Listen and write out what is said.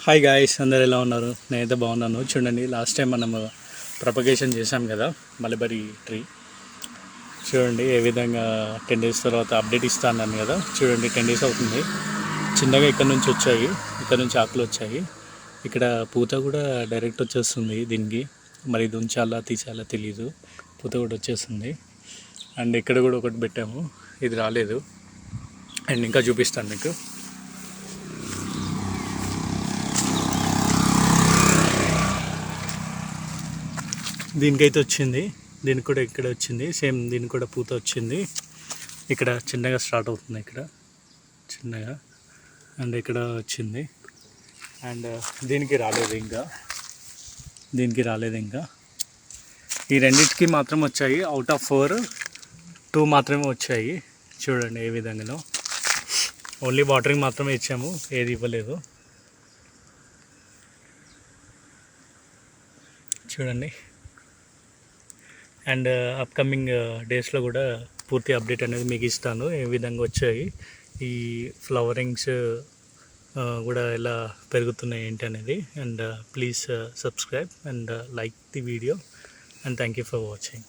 Hi guys, అందరు ఎలా ఉన్నారు? నేనైతే బాగున్నాను. చూడండి, లాస్ట్ టైం మనము ప్రపగేషన్ చేసాం కదా మలబరీ ట్రీ. చూడండి ఏ విధంగా 10 days తర్వాత అప్డేట్ ఇస్తా అన్నాను కదా. చూడండి 10 days అవుతుంది. చిన్నగా ఇక్కడ నుంచి వచ్చాయి, ఇక్కడ నుంచి ఆకులు వచ్చాయి. ఇక్కడ పూత కూడా డైరెక్ట్ వచ్చేస్తుంది దీనికి. మరి ఇది ఉంచాలా తీసాలా తెలీదు. పూత కూడా వచ్చేస్తుంది. అండ్ ఇక్కడ కూడా ఒకటి పెట్టాము, ఇది రాలేదు. అండ్ ఇంకా చూపిస్తాను మీకు. దీనికైతే వచ్చింది, దీనికి కూడా ఇక్కడ వచ్చింది. సేమ్ దీనికి కూడా పూత వచ్చింది. ఇక్కడ చిన్నగా స్టార్ట్ అవుతుంది, ఇక్కడ చిన్నగా. అండ్ ఇక్కడ వచ్చింది. అండ్ దీనికి రాలేదు ఇంకా. ఈ రెండింటికి మాత్రం వచ్చాయి. అవుట్ ఆఫ్ 4 2 మాత్రమే వచ్చాయి. చూడండి ఏ విధంగానో. ఓన్లీ వాటరింగ్ మాత్రమే ఇచ్చాము, ఏది ఇవ్వలేదు. చూడండి. అండ్ అప్కమింగ్ డేస్లో కూడా పూర్తి అప్డేట్ అనేది మీకు ఇస్తాను, ఏ విధంగా వచ్చాయి, ఈ ఫ్లవరింగ్స్ కూడా ఎలా పెరుగుతున్నాయి ఏంటి అనేది. And please subscribe and like the video. And thank you for watching.